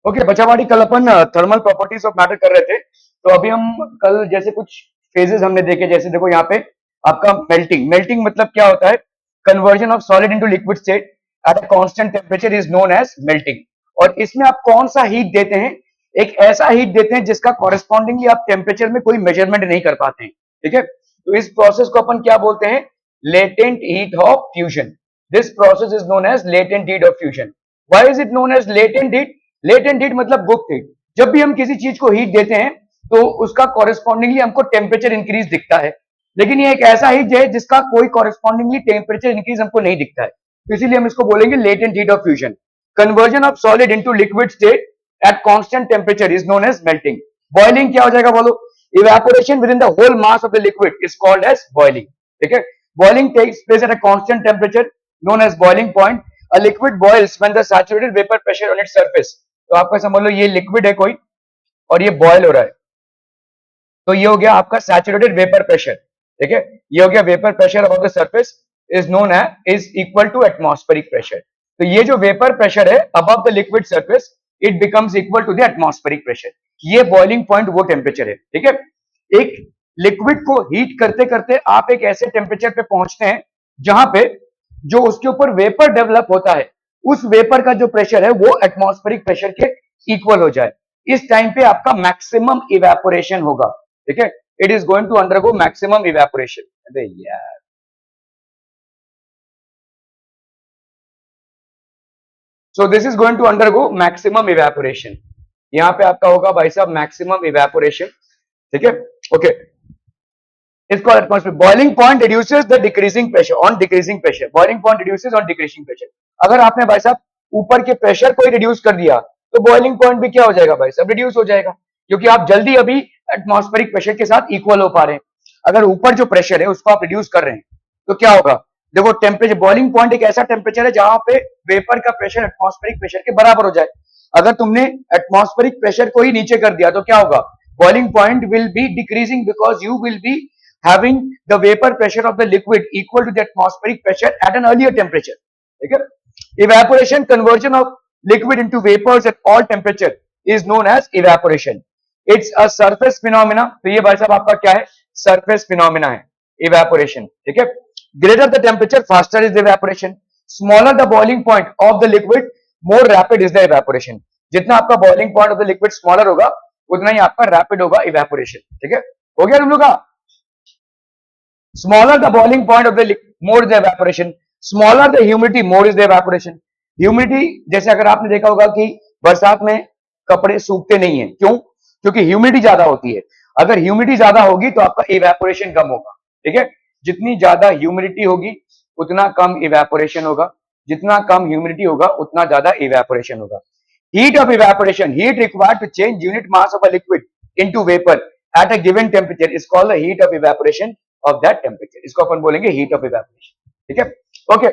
Okay बचावाड़ी, कल अपन thermal properties of matter कर रहे थे। तो अभी हम कल जैसे कुछ फेजेस हमने देखे, जैसे देखो यहाँ पे आपका मेल्टिंग। मेल्टिंग मतलब क्या होता है? Conversion of solid into liquid state at a constant temperature is known as melting. और इसमें आप कौन सा हीट देते हैं? एक ऐसा हीट देते हैं जिसका कॉरेस्पॉन्डिंगली आप टेम्परेचर में कोई मेजरमेंट नहीं कर पाते हैं। ठीक है, तो इस प्रोसेस को अपन क्या बोलते हैं? Latent heat of fusion. This process is known as latent heat of fusion. Why is it known as latent heat? Latent heat मतलब गुप्त हीट। जब भी हम किसी चीज को हीट देते हैं तो उसका कॉरेस्पॉन्डिंगली हमको टेम्परेचर इंक्रीज दिखता है, लेकिन ये एक ऐसा हीट है जिसका कोई कॉरेस्पॉन्डिंगली टेम्परेचर इंक्रीज हमको नहीं दिखता है, तो इसीलिए हम इसको बोलेंगे latent heat of fusion. Conversion of solid into liquid state at constant temperature is known as melting. Boiling क्या हो जाएगा बोलो? Evaporation within the whole mass of the liquid is called as boiling. ठीक है, boiling takes place at a constant temperature known as boiling point. A liquid boils when the saturated vapor pressure on its surface. तो आपका समझ लो ये liquid है कोई और ये बॉयल हो रहा है, तो ये हो गया आपका सैचुरेटेड वेपर प्रेशर। ठीक है, ये हो गया vapour pressure of the surface is known is equal to atmospheric pressure. तो ये जो वेपर प्रेशर है above the liquid surface, it becomes equal to the atmospheric pressure. ये बॉइलिंग पॉइंट वो टेम्परेचर है। ठीक है, एक लिक्विड को हीट करते करते आप एक ऐसे टेम्परेचर पे पहुंचते हैं जहां पे जो उसके ऊपर वेपर डेवलप होता है, उस वेपर का जो प्रेशर है वो एटमॉस्फेरिक प्रेशर के इक्वल हो जाए। इस टाइम पे आपका मैक्सिमम इवेपोरेशन होगा। ठीक है, it is going to undergo maximum evaporation. अरे यार, so this is going to undergo maximum evaporation. यहां पे आपका होगा भाई साहब मैक्सिमम इवेपोरेशन। ठीक है, ओके, इसको atmosphere boiling point reduces the decreasing pressure on decreasing pressure. Boiling point reduces on decreasing pressure. अगर आपने भाई साहब ऊपर के प्रेशर को ही रिड्यूस कर दिया तो बॉइलिंग पॉइंट भी क्या हो जाएगा भाई साहब? रिड्यूस हो जाएगा, क्योंकि आप जल्दी अभी एटमॉस्फेरिक प्रेशर के साथ इक्वल हो पा रहे हैं। अगर ऊपर जो प्रेशर है उसको आप रिड्यूस कर रहे हैं तो क्या होगा? देखो टेम्परेचर, बॉइलिंग पॉइंट एक ऐसा टेम्परेचर है जहां पे वेपर का प्रेशर एटमॉस्फेरिक प्रेशर के बराबर हो जाए। अगर तुमने एटमॉस्फेरिक प्रेशर को ही नीचे कर दिया तो क्या होगा? Boiling point will be decreasing because you will be having the vapor pressure of the liquid equal to the atmospheric pressure at an earlier temperature. ठीक है, evaporation, conversion of liquid into vapors at all temperature is known as evaporation. It's a surface phenomena. तो ये भाई साहब आपका क्या है? surface phenomena है evaporation. ठीक है, greater the temperature faster is the evaporation. Smaller the boiling point of the liquid more rapid is the evaporation. जितना आपका boiling point of the liquid smaller होगा उतना ही आपका rapid होगा evaporation. ठीक है, हो गया तुम लोग का? Smaller the boiling point of the liquid, more is the evaporation. Smaller the humidity, more is the evaporation. Humidity, जैसे अगर आपने देखा होगा कि बरसात में कपड़े सूखते नहीं है, क्यों? क्योंकि ह्यूमिडिटी ज्यादा होती है। अगर ह्यूमिडिटी ज्यादा होगी तो आपका इवेपोरेशन कम होगा। ठीक है, जितनी ज्यादा ह्यूमिडिटी होगी उतना कम इवेपोरेशन होगा, जितना कम ह्यूमिडिटी होगा उतना ज्यादा इवेपोरेशन होगा। Heat of evaporation, heat required to change unit mass of a liquid into vapor at a given temperature is called the heat of evaporation of that temperature. इसको अपन बोलेंगे heat of evaporation. ठीक है, okay.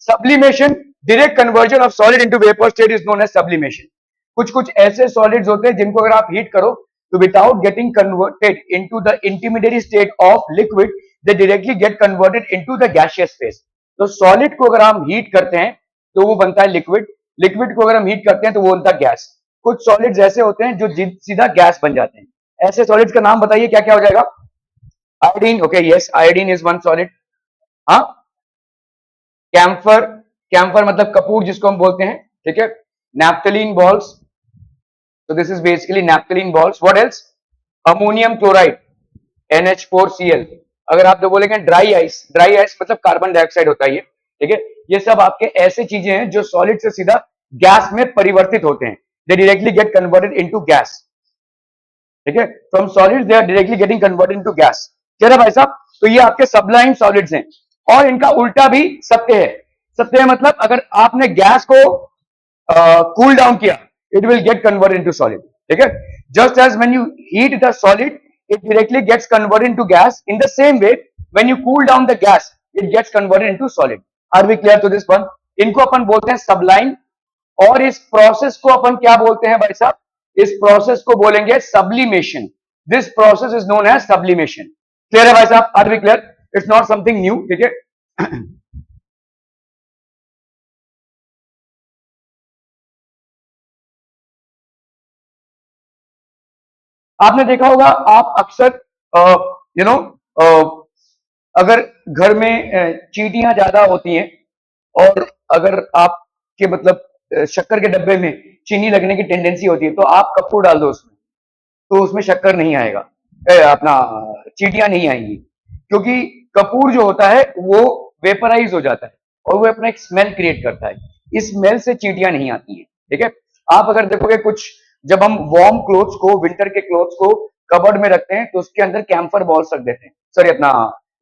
Sublimation, direct conversion of solid into vapor state is known as sublimation. कुछ कुछ ऐसे solids होते हैं जिनको अगर आप heat करो तो without getting converted into the intermediary state of liquid, they directly get converted into the gaseous phase. तो solid को अगर हम heat करते हैं तो वो बनता है liquid, लिक्विड को अगर हम हीट करते हैं तो वो बनता है गैस। कुछ सॉलिड्स ऐसे होते हैं जो सीधा गैस बन जाते हैं। ऐसे सॉलिड्स का नाम बताइए, क्या क्या हो जाएगा? Iodine, okay, yes, iodine is one solid. हाँ, कैम्फर, कैम्फर मतलब कपूर जिसको हम बोलते हैं। ठीक है, नैप्थलीन बॉल्स, तो this is basically naphthalene balls. What else? Ammonium chloride, NH4Cl। अगर आप तो बोलेंगे ड्राई आइस, ड्राई आइस मतलब कार्बन डाइऑक्साइड होता है ये। ठीक है, ये सब आपके ऐसे चीजें हैं जो सॉलिड से सीधा गैस में परिवर्तित होते हैं। They directly get converted into gas. ठीक है, from solids they are directly getting converted into gas. चलो भाई साहब, तो ये आपके सबलाइन सॉलिड्स हैं और इनका उल्टा भी सत्य है। सत्य है मतलब अगर आपने गैस को कूल डाउन किया, it will get converted into solid. ठीक है, just as when you heat the solid, it directly gets converted into gas. In the same way, when you cool down the gas, it gets converted into solid. Are we clear to this one? इनको अपन बोलते हैं सबलाइन, और इस process को अपन क्या बोलते हैं भाई साहब? इस प्रोसेस को बोलेंगे sublimation. This process is known as sublimation. Clear है भाई साहब? Are we clear? It's not something new. ठीक है। आपने देखा होगा, आप अक्सर यू नो अगर घर में चींटियां ज्यादा होती हैं, और अगर आपके मतलब शक्कर के डब्बे में चीनी लगने की टेंडेंसी होती है, तो आप कपूर डाल दो उसमें, तो उसमें शक्कर नहीं आएगा, अपना चींटियां नहीं आएंगी, क्योंकि कपूर जो होता है वो वेपराइज हो जाता है और वो अपना एक स्मेल क्रिएट करता है। इस स्मेल से चींटियां नहीं आती हैं। ठीक है, आप अगर देखोगे कुछ, जब हम वार्म क्लोथ्स को, विंटर के क्लोथ्स को कबर्ड में रखते हैं, तो उसके अंदर कैम्फर बॉल्स रख देते हैं, सॉरी अपना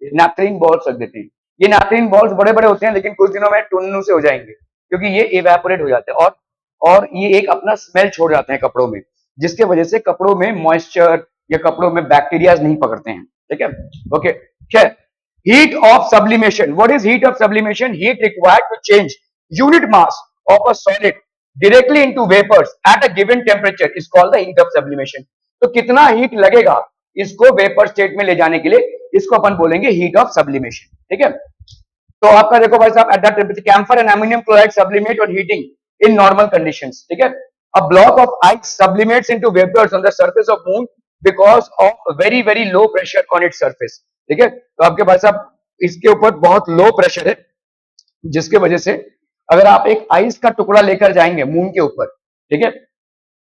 नैपथलीन बॉल्स रख देते हैं। ये नैपथलीन बॉल्स बड़े बड़े होते हैं, लेकिन कुछ दिनों में टुन्नू से हो जाएंगे, क्योंकि ये इवेपोरेट हो जाते हैं, और ये एक अपना स्मेल छोड़ जाते हैं कपड़ों में, जिसके वजह से कपड़ों में मॉइस्चर या कपड़ों में बैक्टीरिया नहीं पकड़ते हैं। ठीक है, ओके। खैर, heat of sublimation. What is heat of sublimation? Heat required to change unit mass of a solid directly into vapors at a given temperature is called the heat of sublimation. तो कितना heat लगेगा इसको vapour state में ले जाने के लिए, इसको अपन बोलेंगे हीट ऑफ सब्लिमेशन। ठीक है, तो आपका देखो भाई साहब, at that temperature camphor and ammonium chloride sublimate on heating in normal conditions. ठीक है, a block of ice sublimates into vapours on the surface of moon because of very very low pressure on its surface. ठीक है, तो आपके भाई साहब इसके ऊपर बहुत लो प्रेशर है, जिसके वजह से अगर आप एक आइस का टुकड़ा लेकर जाएंगे मून के ऊपर, ठीक है,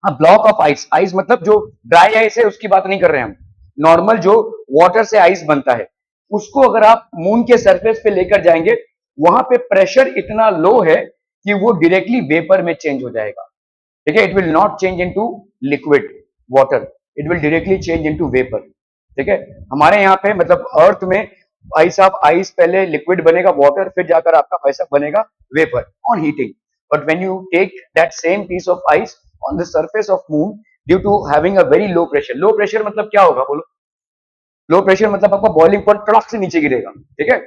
ब्लॉक ऑफ आइस, आइस मतलब जो ड्राई आइस है उसकी बात नहीं कर रहे हैं हम, नॉर्मल जो वाटर से आइस बनता है, उसको अगर आप मून के सरफेस पे लेकर जाएंगे, वहां पे प्रेशर इतना लो है कि वो डायरेक्टली वेपर में चेंज हो जाएगा। ठीक है, it will not change into liquid water, it will directly change into vapour. ठीक है, हमारे यहाँ पे मतलब अर्थ में आइस ऑफ आइस पहले लिक्विड बनेगा वाटर, फिर जाकर आपका पैसा बनेगा vapour on heating. But when you take that same piece of ice on the surface of moon due to having a very low pressure, low pressure मतलब क्या होगा बोलो? लो प्रेशर मतलब आपका बॉइलिंग पॉइंट ट्रक से नीचे गिरेगा। ठीक है,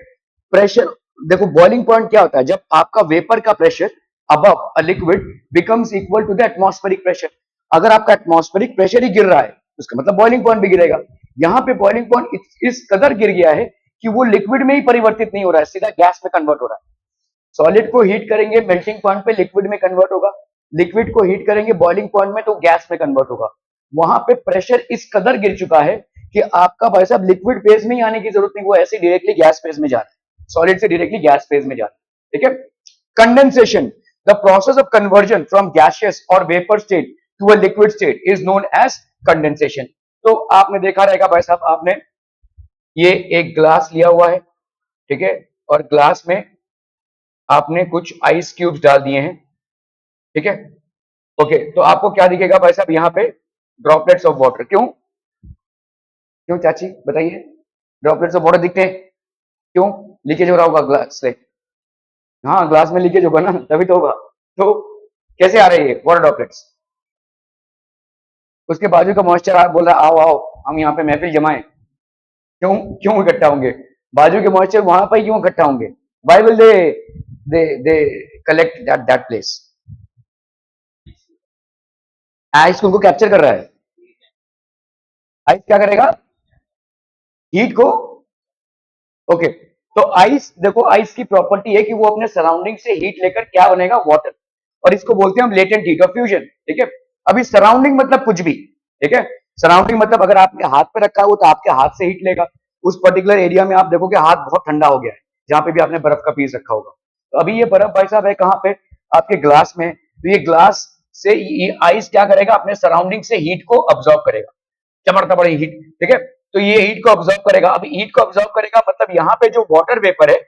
प्रेशर देखो, बॉइलिंग पॉइंट क्या होता है? जब आपका वेपर का pressure above a liquid becomes equal to the atmospheric pressure. अगर आपका एटमॉस्फेरिक प्रेशर ही गिर रहा है, उसका मतलब बॉइलिंग पॉइंट भी गिरेगा। यहाँ पे बॉइलिंग पॉइंट इस कदर गिर गया है कि वो लिक्विड में ही परिवर्तित नहीं हो रहा है, सीधा गैस में कन्वर्ट हो रहा है। सॉलिड को हीट करेंगे मेल्टिंग पॉइंट पे, लिक्विड में कन्वर्ट होगा। लिक्विड को हीट करेंगे बॉइलिंग पॉइंट में, तो गैस में कन्वर्ट होगा। वहां पे प्रेशर इस कदर गिर चुका है कि आपका भाई साहब लिक्विड फेज में ही आने की जरूरत नहीं, वो ऐसे डायरेक्टली गैस फेज में जा रहा है, सॉलिड से डायरेक्टली गैस फेज में जा रहा है। ठीक है, condensation, the process of conversion from gaseous or vapour state to a liquid state is known as condensation. तो आपने देखा रहेगा भाई साहब, आपने ये एक ग्लास लिया हुआ है, ठीक है, और ग्लास में आपने कुछ आइस क्यूब्स डाल दिए हैं। ठीक है, ओके, तो आपको क्या दिखेगा भाई साहब? यहाँ पे ड्रॉपलेट्स ऑफ वाटर। क्यों क्यों चाची बताइए? ड्रॉपलेट्स ऑफ वाटर दिखते हैं क्यों? लीकेज हो रहा होगा ग्लास से। हाँ, ग्लास में लीकेज होगा ना, तभी तो होगा। तो कैसे आ रही है वाटर ड्रॉपलेट्स? उसके बाजू का मॉइस्चर आप बोल रहा है आओ आओ हम यहाँ पे महफिल जमाएं। क्यों क्यों इकट्ठा होंगे? बाजू के मॉइस्चर वहां पर क्यों इकट्ठा होंगे? Why will they collect that place? Ice उनको कैप्चर कर रहा है। आइस क्या करेगा? हीट को, ओके। तो आइस देखो, आइस की प्रॉपर्टी है कि वो अपने सराउंडिंग से हीट लेकर क्या बनेगा? वाटर। और इसको बोलते हैं हम लेटेंट हीट ऑफ फ्यूजन। ठीक है, अभी सराउंडिंग मतलब कुछ भी। ठीक है, सराउंडिंग मतलब अगर आपके हाथ पे रखा है वो, तो आपके हाथ से हीट लेगा। उस पर्टिकुलर एरिया में आप देखोगे हाथ बहुत ठंडा हो गया है, जहां पे भी आपने बर्फ का पीस रखा होगा। तो अभी ये बर्फ भाई साहब है कहाँ पे? आपके ग्लास में। तो ये ग्लास से ये आइस क्या करेगा? अपने सराउंडिंग से हीट को ऑब्जॉर्व करेगा, चमड़ता बड़ी हीट। ठीक है, तो ये हीट को ऑब्जॉर्व करेगा। अब हीट को ऑब्जॉर्व करेगा मतलब यहाँ पे जो वाटर वेपर है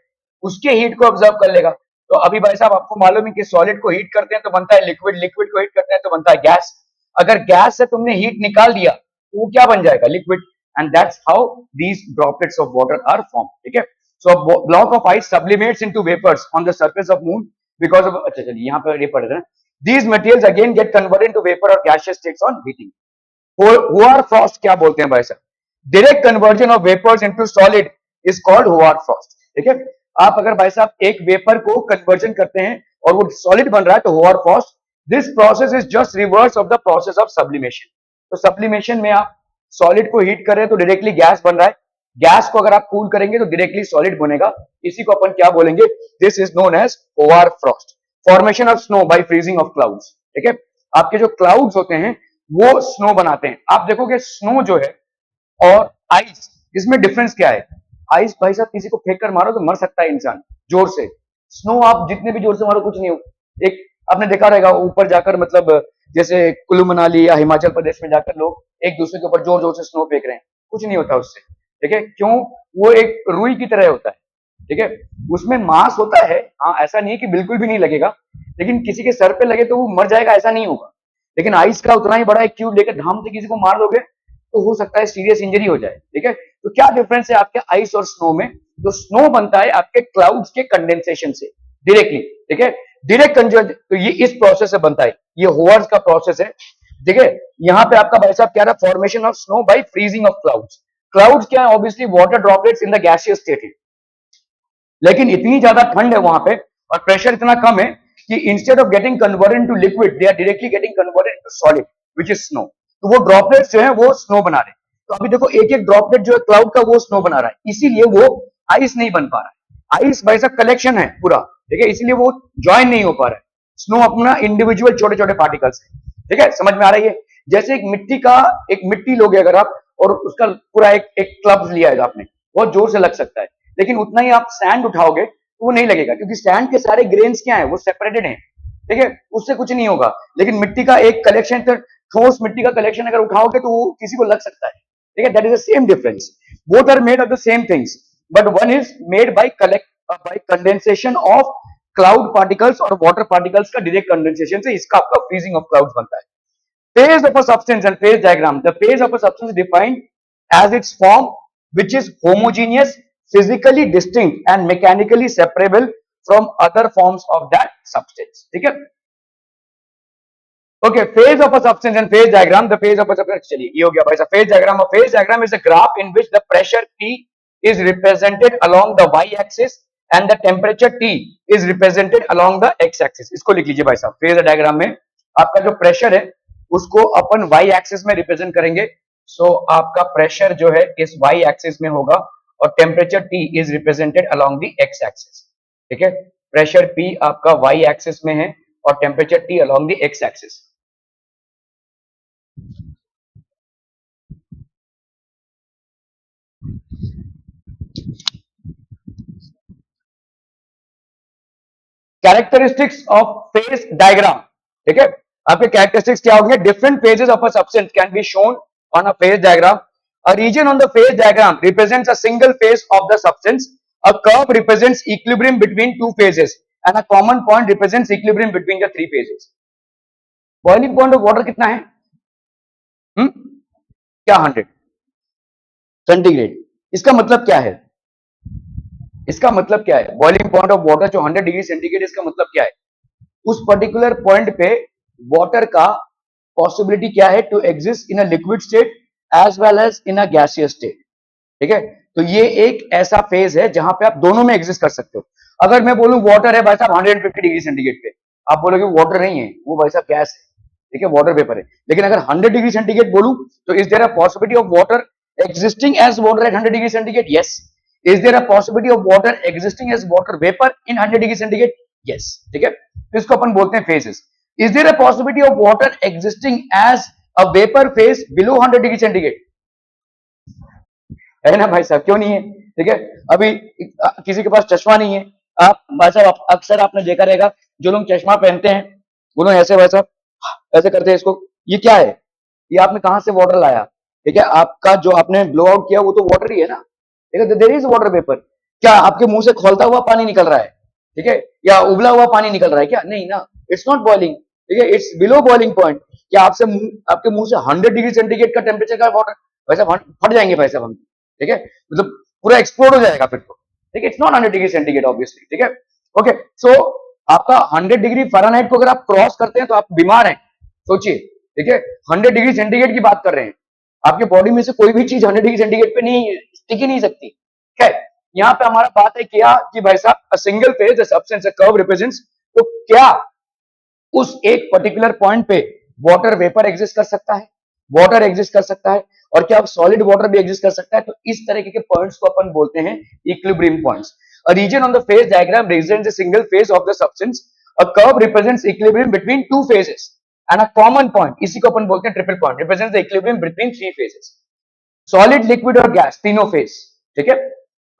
उसके हीट को ऑब्जॉर्व कर लेगा। तो अभी भाई साहब आपको मालूम है कि सॉलिड को हीट करते हैं तो बनता है लिक्विड, लिक्विड को हीट करते हैं तो बनता है गैस। अगर गैस से तुमने हीट निकाल दिया तो वो क्या बन जाएगा? Liquid. And that's how these droplets of water are form. ठीक है, so block of ice sublimates into vapours on the surface of moon because of, अच्छा चलिए यहाँ पे ये पढ़ रहे हैं, these materials again get converted into vapor or gaseous states on heating. Hoar frost क्या बोलते हैं भाई साहब? Direct conversion of vapours into solid is called hoar frost. ठीक है, आप अगर भाई साहब एक वेपर को कन्वर्जन करते हैं और वो सॉलिड बन रहा है तो hoar frost. This process is just reverse of the process of sublimation. तो सब्लिमेशन में आप सॉलिड को हीट कर रहे हैं तो डायरेक्टली गैस बन रहा है, गैस को अगर आप कूल करेंगे तो डायरेक्टली सॉलिड बनेगा। इसी को अपन क्या बोलेंगे? This is known as hoar frost. Formation of snow by freezing of clouds. ठीक है, आपके जो क्लाउड्स होते हैं वो स्नो बनाते हैं। आप देखोगे स्नो जो है और आइस, इसमें डिफरेंस क्या है? आइस भाई साहब किसी को फेंक कर मारो तो मर सकता है इंसान जोर से। स्नो आप जितने भी जोर से मारो कुछ नहीं हो। एक आपने देखा रहेगा ऊपर जाकर, मतलब जैसे कुल्लू मनाली या हिमाचल प्रदेश में जाकर लोग एक दूसरे के ऊपर जोर जोर से स्नो फेंक रहे हैं, कुछ नहीं होता उससे। ठीक है, क्यों? वो एक रुई की तरह होता है। ठीक है, उसमें मांस होता है, हाँ, ऐसा नहीं है कि बिल्कुल भी नहीं लगेगा, लेकिन किसी के सर पे लगे तो वो मर जाएगा ऐसा नहीं होगा। लेकिन आइस का उतना ही बड़ा एक क्यूब लेकर धाम से किसी को मार दोगे तो हो सकता है सीरियस इंजरी हो जाए। ठीक है, तो क्या डिफरेंस है आपके आइस और स्नो में? तो स्नो बनता है आपके क्लाउड्स के कंडेंसेशन से डायरेक्टली। ठीक है, डायरेक्ट कंजन, तो ये इस प्रोसेस से बनता है, ये होवर्स का प्रोसेस है। ठीक है, यहाँ पे आपका भाई साहब क्या रहा? Formation of snow by freezing of clouds. Clouds क्या है? Obviously water droplets in the gaseous state है, लेकिन इतनी ज्यादा ठंड है वहां पे और प्रेशर इतना कम है कि instead of getting converted to liquid they are directly getting converted to solid which is snow. तो वो ड्रॉपलेट्स जो है वो स्नो बना रहे हैं। तो अभी देखो एक एक ड्रॉपलेट जो है क्लाउड का वो स्नो बना रहा है, इसीलिए वो आइस नहीं बन पा रहा है। आइस भाई साहब कलेक्शन है पूरा, ठीक है, इसीलिए वो ज्वाइन नहीं हो पा रहा है। स्नो अपना इंडिविजुअल छोटे छोटे पार्टिकल्स है। ठीक है, समझ में आ रही है? जैसे एक मिट्टी का, एक मिट्टी लोगे अगर आप और उसका पूरा एक एक क्लब लिया है आपने, बहुत जोर से लग सकता है, लेकिन उतना ही आप सैंड उठाओगे तो वो नहीं लगेगा, क्योंकि सैंड के सारे ग्रेन्स क्या है? वो सेपरेटेड हैं। ठीक है, उससे कुछ नहीं होगा। लेकिन मिट्टी का एक कलेक्शन, ठोस मिट्टी का कलेक्शन अगर उठाओगे तो वो किसी को लग सकता है। ठीक है, that is the same difference. Both are made of the same things, but one is made by by condensation of cloud particles और वाटर पार्टिकल्स का डायरेक्ट कंडेंसेशन से इसका आपका फ्रीजिंग ऑफ क्लाउड्स बनता है। Phase of a substance and phase diagram. The phase of a substance is defined as its form which is homogeneous, physically distinct and mechanically separable from other forms of that substance. ठीक है? Okay, phase of a substance and phase diagram. The phase of a substance, चलिए ये हो गया भाई साहब phase diagram. A phase diagram is a graph in which the pressure P is represented along the y-axis and the temperature T is represented along the x-axis. इसको लिख लीजिए भाई साहब। phase diagram में आपका जो प्रेशर है उसको अपन वाई एक्सिस में रिप्रेजेंट करेंगे। सो आपका प्रेशर जो है इस वाई एक्सिस में होगा और temperature T is represented along the x axis. ठीक है, प्रेशर पी आपका वाई एक्सिस में है और temperature T along the x axis. Characteristics of phase diagram. ठीक है, आपके कैरेक्टरिस्टिक्स क्या होंगे? Different phases of a substance can be shown on a phase diagram. A region on the phase diagram represents a single phase of the substance. A curve represents equilibrium between two phases, and a common point represents equilibrium between the three phases. Boiling point of water कितना है? क्या 100 centigrade? इसका मतलब क्या है? इसका मतलब क्या है? बॉइलिंग पॉइंट ऑफ वाटर जो 100 डिग्री सेंटीग्रेड, इसका मतलब क्या है? उस पर्टिकुलर पॉइंट पे वाटर का पॉसिबिलिटी क्या है to exist in a liquid state as well as in a gaseous state. ठीक है, तो ये एक ऐसा फेज है जहां पे आप दोनों में एग्जिस्ट कर सकते हो। अगर मैं बोलूं वाटर है भाई साहब 150 डिग्री सेंटीग्रेड पे, आप बोलोगे वाटर नहीं है, वो भाई साहब गैस है। ठीक है, वाटर वेपर है। लेकिन अगर 100 डिग्री सेंटीग्रेड बोलूं तो is there a possibility of water existing as water at 100 degree centigrade? Yes. Is there a possibility of water existing as water vapor in 100 degree centigrade? Yes. ठीक है, तो इसको अपन बोलते हैं phases. Is there a possibility of water existing as a vapor phase below 100 degree centigrade? है ना भाई साहब, क्यों नहीं है? ठीक है, अभी किसी के पास चश्मा नहीं है, आप भाई साहब अक्सर आपने देखा रहेगा जो लोग चश्मा पहनते हैं वो लोग ऐसे भाई साहब ऐसे करते हैं इसको, ये क्या है? ये आपने कहां से वाटर लाया? ठीक है, आपका जो आपने ब्लो आउट किया वो तो वाटर ही है ना। ठीक है, देयर इज वाटर वेपर। क्या आपके मुंह से खोलता हुआ पानी निकल रहा है? ठीक है, या उबला हुआ पानी निकल रहा है क्या? नहीं ना, इट्स नॉट बॉइलिंग। ठीक है, इट्स बिलो बॉइलिंग पॉइंट। क्या आपसे आपके मुंह से 100 डिग्री सेंटीग्रेड का टेम्परेचर का वाटर भाई साहब फट जाएंगे भाई साहब हम। ठीक है, मतलब पूरा एक्सप्लोड हो जाएगा फिर तो। ठीक है, it's not 100 degree centigrade obviously. ठीक है, ओके, सो आपका 100 डिग्री फ़ारेनहाइट को अगर आप क्रॉस करते हैं तो आप बीमार हैं, सोचिए। ठीक है, 100 डिग्री सेंटीग्रेड की बात कर रहे हैं, आपके बॉडी में से कोई भी चीज 100 डिग्री सेंटीग्रेड पे नहीं टिक ही नहीं सकती। ठीक है, यहाँ पे हमारा बात है क्या कि भाई साहब a single phase substance a curve represents, तो क्या उस एक पर्टिकुलर पॉइंट पे वाटर वेपर एग्जिस्ट कर सकता है? वाटर एग्जिस्ट कर सकता है, और क्या सॉलिड वाटर भी एग्जिस्ट कर सकता है? तो इस तरीके के पॉइंट्स को अपन बोलते हैं equilibrium points. A region on the phase diagram represents a single phase of the substance. A curve represents equilibrium between two phases, and a common point, इसी को अपन बोलते हैं triple point, represents the equilibrium between three phases, solid, liquid और gas, तीनों phase. ठीक है,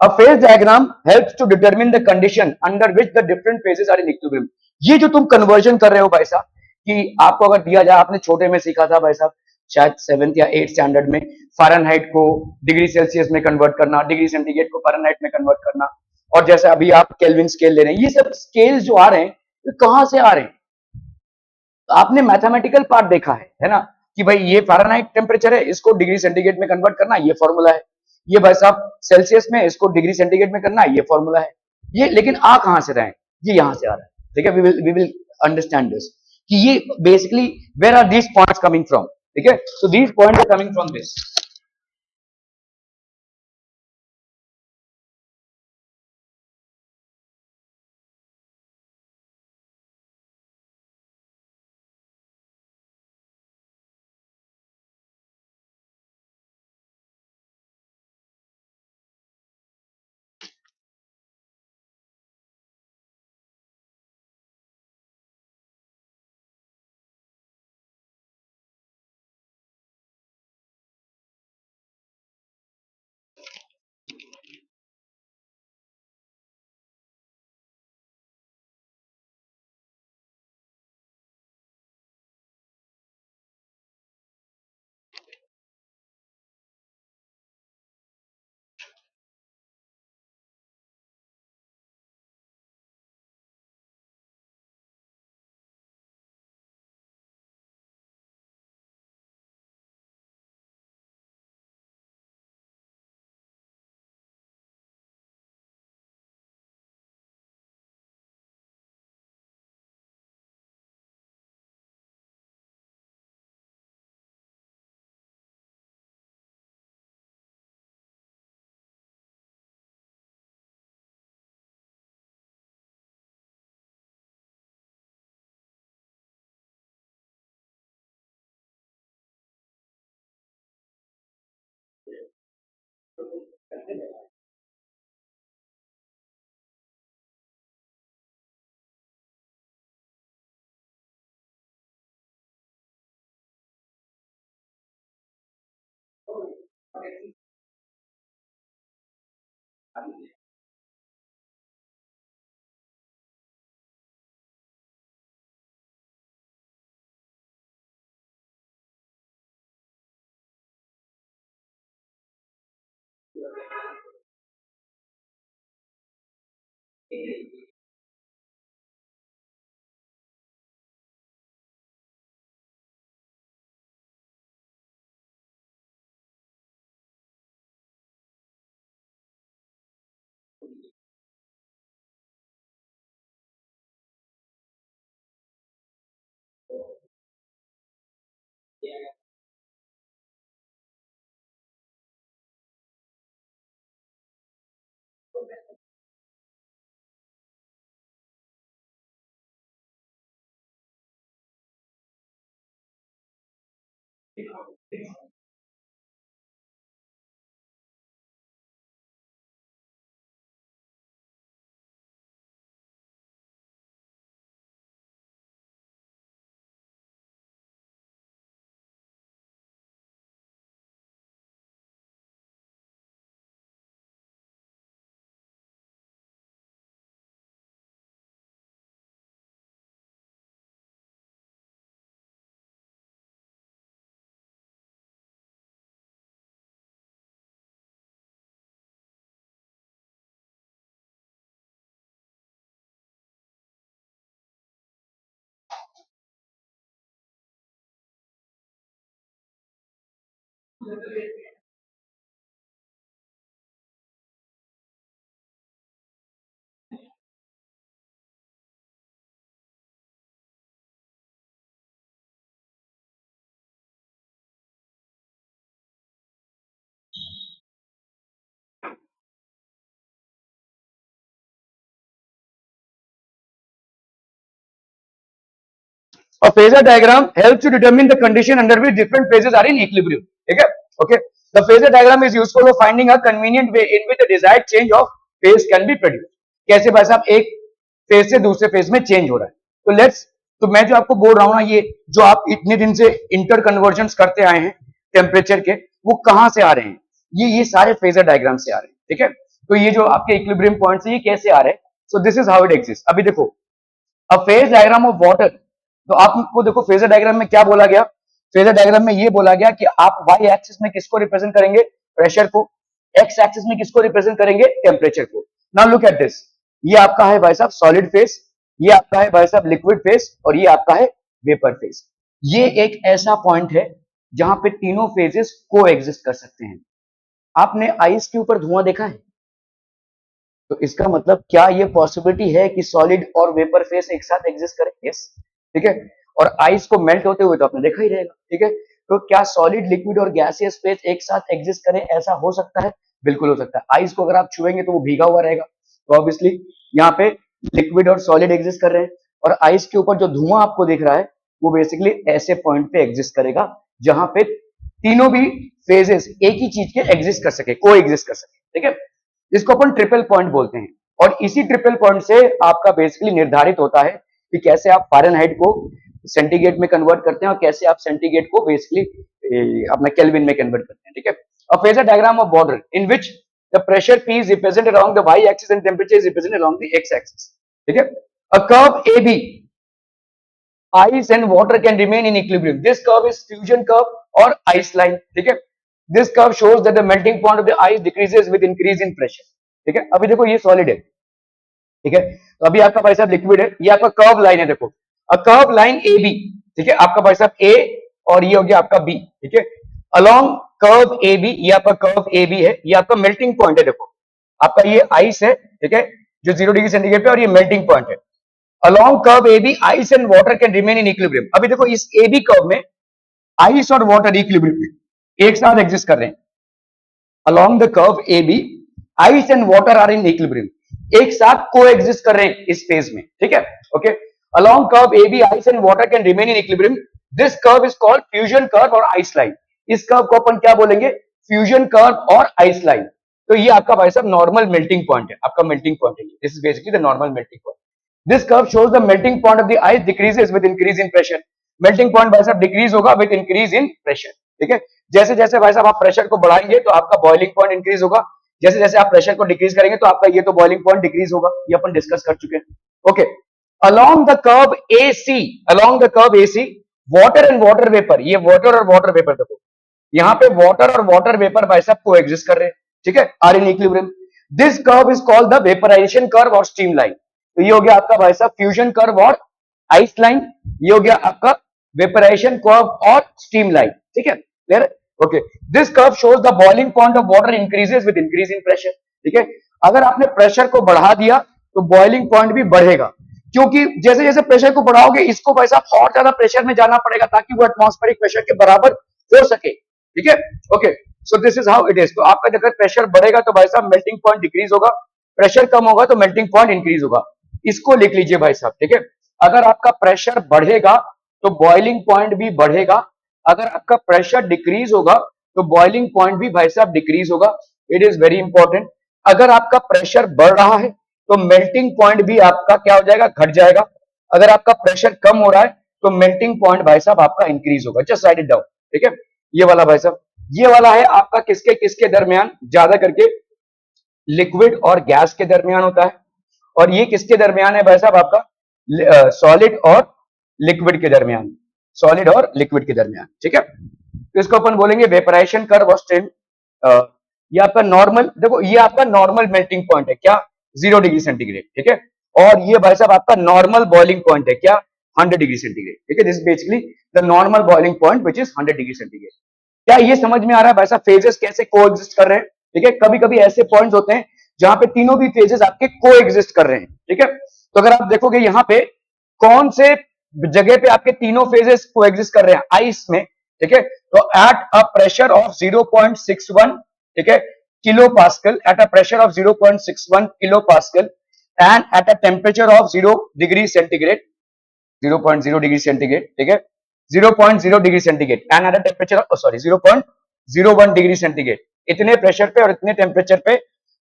a phase diagram helps to determine the condition under which the different phases are in equilibrium. ये जो तुम कन्वर्जन कर रहे हो भाई साहब, कि आपको अगर दिया जाए, आपने छोटे में सीखा था भाई साहब, शायद 7th या 8th स्टैंडर्ड में, फ़ारेनहाइट को डिग्री सेल्सियस में कन्वर्ट करना, डिग्री सेंटीग्रेड को फ़ारेनहाइट में कन्वर्ट करना, और जैसे अभी आप केल्विन स्केल ले रहे हैं, ये सब स्केल जो आ रहे हैं, ये कहां से आ रहे हैं? आपने मैथमेटिकल पार्ट देखा है ना, कि भाई ये फ़ारेनहाइट टेम्परेचर है, इसको डिग्री सेंटीग्रेड में कन्वर्ट करना, ये फॉर्मूला है। ये भाई साहब सेल्सियस में, इसको डिग्री सेंटीग्रेड में करना, ये फॉर्मूला है। ये लेकिन आ कहां से रहे हैं? ये यहां से आ रहा है। ठीक है, वी विल अंडरस्टैंड दिस, कि ये basically where are these points coming from. ठीक है, so these points are coming from this. A phasor diagram helps to determine the condition under which different phases are in equilibrium. ठीक है, okay. The phasor diagram is useful for finding a convenient way in which the desired change of phase can be produced. कैसे भाई साहब एक phase से दूसरे phase में change हो रहा है? तो लेट्स तो मैं जो आपको बोल रहा हूं ना, ये जो आप इतने दिन से इंटर कन्वर्जन करते आए हैं टेम्परेचर के, वो कहां से आ रहे हैं? ये सारे फेजर डायग्राम से आ रहे हैं, ठीक है। तो ये जो आपके इक्विलिब्रियम पॉइंट्स है, ये कैसे आ रहे हैं? सो this is how it exist. अभी देखो, अ फेज डायग्राम ऑफ वाटर, तो आपको देखो फेजर डायग्राम में क्या बोला गया? फेजर डायग्राम में ये बोला गया कि आप वाई एक्सिस में किसको रिप्रेजेंट करेंगे? प्रेशर को। एक्स एक्सिस में किसको रिप्रेजेंट करेंगे? टेम्परेचर को। नाउ लुक एट दिस, ये आपका है भाई साहब सॉलिड फेज, ये आपका है भाई साहब लिक्विड फेज, और ये आपका है वेपर फेज। ये एक ऐसा पॉइंट है जहां पे तीनों फेजेस को एग्जिस्ट कर सकते हैं। आपने आइस के ऊपर धुआं देखा है? तो इसका मतलब क्या ये पॉसिबिलिटी है कि सॉलिड और वेपर फेज एक साथ एग्जिस्ट करें? यस, ठीक है। और आइस को मेल्ट होते हुए तो आपने देखा ही रहेगा, ठीक है। तो क्या सॉलिड, लिक्विड और गैसियस फेज एक साथ एग्जिस्ट करें? ऐसा हो सकता है, बिल्कुल हो सकता है। आइस को अगर आप छुएंगे तो वो भीगा हुआ रहेगा, तो ऑब्वियसली यहाँ पे लिक्विड और सॉलिड एग्जिस्ट कर रहे हैं। और आइस के ऊपर जो धुआं आपको दिख रहा है, वो बेसिकली ऐसे पॉइंट पे एग्जिस्ट करेगा जहां पे तीनों भी फेजेस एक ही चीज के एग्जिस्ट कर सके, को एग्जिस्ट कर सके, ठीक है। इसको अपन ट्रिपल पॉइंट बोलते हैं। और इसी ट्रिपल पॉइंट से आपका बेसिकली निर्धारित होता है कि कैसे आप फ़ारेनहाइट को सेंटीग्रेड में कन्वर्ट करते हैं और कैसे आप सेंटीग्रेड को बेसिकली अपना केल्विन में कन्वर्ट करते हैं, ठीक है। A phasor diagram of border in which the pressure P is represented along the y axis and temperature is represented along the x axis, ठीक है। A curve AB, ice and water can remain in equilibrium. This curve is fusion curve or ice line, ठीक है। This curve shows that the melting point of the ice decreases with increase in pressure, ठीक है। अभी देखो ये solid है, ठीक है। तो अभी आपका भाई साहब लिक्विड है, ये आपका कर्व लाइन है, देखो a curve line A B, ठीक है। आपका भाई साहब ए और ये हो गया आपका बी, ठीक है। अलोंग कर्व ए बी, ये आपका कर्व ए बी है, ये आपका मेल्टिंग पॉइंट है। देखो आपका ये आइस है, ठीक है, जो 0 डिग्री सेंटीग्रेड पे, और ये मेल्टिंग पॉइंट है। Along curve A B ice and water can remain in equilibrium. अभी देखो इस ए बी कर्व में आइस और वाटर इक्विलिब्रियम में एक साथ एग्जिस्ट कर रहे हैं। along the curve AB, ice and water are in equilibrium, एक साथ को एग्जिस्ट कर रहे हैं इस फेज में, ठीक है। Okay, along curve AB, ice and water can remain in equilibrium. This curve is called fusion curve और ice line. इस कर्व को अपन क्या बोलेंगे? फ्यूजन कर्व और आइस लाइन। तो ये आपका भाई साहब नॉर्मल मेल्टिंग पॉइंट है, आपका मेल्टिंग पॉइंट है। This is basically the normal melting point. This curve shows the melting point of the ice decreases with increase in pressure. Melting point भाई साहब डिक्रीज होगा विद इंक्रीज इन प्रेशर, ठीक है। जैसे जैसे भाई साहब आप प्रेशर को बढ़ाएंगे तो आपका बॉइलिंग पॉइंट इंक्रीज होगा, जैसे जैसे आप प्रेशर को डिक्रीज करेंगे तो आपका ये तो बॉइलिंग पॉइंट डिक्रीज होगा, ये अपन डिस्कस कर चुके हैं। Okay, along the curve AC, along the curve AC, water and water vapor, ये water और water vapor देखो, यहाँ पे water और water vapor भाई साहब को एग्जिस्ट कर रहे हैं, ठीक है, are in equilibrium. This curve is called the vaporization curve और steam line. तो ये हो गया आपका भाई साहब फ्यूजन कर्व और आइस लाइन, ये हो गया आपका वेपराइजेशन कर्व और स्टीम लाइन, ठीक है, क्लियर है? Okay, this curve shows the boiling point of water increases with increase in pressure, ठीक है। अगर आपने प्रेशर को बढ़ा दिया तो बॉइलिंग पॉइंट भी बढ़ेगा, क्योंकि जैसे जैसे प्रेशर को बढ़ाओगे इसको भाई साहब और ज्यादा प्रेशर में जाना पड़ेगा ताकि वो एटमॉस्फेरिक प्रेशर के बराबर हो सके, ठीक है। Okay, so this is how it is. तो आपका अगर प्रेशर बढ़ेगा तो भाई साहब मेल्टिंग पॉइंट डिक्रीज होगा, प्रेशर कम होगा तो मेल्टिंग पॉइंट इंक्रीज होगा। इसको लिख लीजिए भाई साहब, ठीक है। अगर आपका प्रेशर बढ़ेगा तो बॉइलिंग पॉइंट भी बढ़ेगा, अगर आपका प्रेशर डिक्रीज होगा तो बॉइलिंग पॉइंट भी भाई साहब डिक्रीज होगा। It is very important. अगर आपका प्रेशर बढ़ रहा है तो मेल्टिंग पॉइंट भी आपका क्या हो जाएगा? घट जाएगा। अगर आपका प्रेशर कम हो रहा है तो मेल्टिंग पॉइंट भाई साहब आपका इंक्रीज होगा। जस्ट राइट इट डाउन, ठीक है। ये वाला भाई साहब, ये वाला है आपका किसके किसके दरमियान? ज्यादा करके लिक्विड और गैस के दरमियान होता है, और ये किसके दरमियान है भाई साहब? आपका सॉलिड और लिक्विड के दरमियान, सॉलिड और लिक्विड के दरमियान, ठीक है। तो इसको अपन बोलेंगे वेपराइजेशन कर्व और स्टीम। ये आपका नॉर्मल, देखो ये आपका नॉर्मल मेल्टिंग पॉइंट है, क्या? 0 डिग्री सेंटीग्रेड, ठीक है। और ये भाई साहब आपका नॉर्मल बॉइलिंग पॉइंट है, क्या? 100 डिग्री सेंटीग्रेड, ठीक है। This basically the normal boiling point which is 100 degree centigrade. क्या ये समझ में आ रहा है भाई साहब फेजेस कैसे को एग्जिस्ट कर रहे हैं? ठीक है, कभी कभी ऐसे पॉइंट्स होते हैं जहां पे तीनों भी फेजेस आपके को एग्जिस्ट कर रहे हैं, ठीक है। तो अगर आप देखोगे यहाँ पे कौन से जगह पे आपके तीनों फेजेस को एग्जिस्ट कर रहे हैं? आइस में, ठीक है। तो एट अ प्रेशर ऑफ 0.61, ठीक है, kilo pascal, eight a pressure of 0.61 kilo pascal and at a temperature of 0 degree centigrade, 0.0 degree centigrade, ठीक है, 0.0 degree centigrade and at a temperature of 0.01 degree centigrade. इतने pressure पे और इतने temperature पे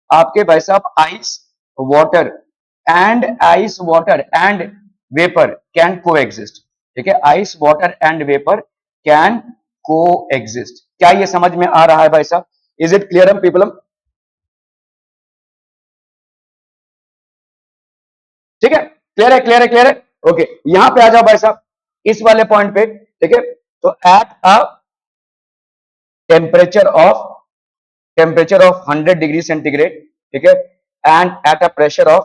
आपके भाई साहब ice water and vapour can coexist. ठीक है, ice water and vapour can को एग्जिस्ट। क्या ये समझ में आ रहा है भाई साहब? Is it clear people? ठीक है, क्लियर है, क्लियर है, क्लियर है। ओके, यहां पे आ जाओ भाई साहब इस वाले पॉइंट पे। ठीक है, तो eight a temperature of 100 degree centigrade, ठीक है, and at a pressure of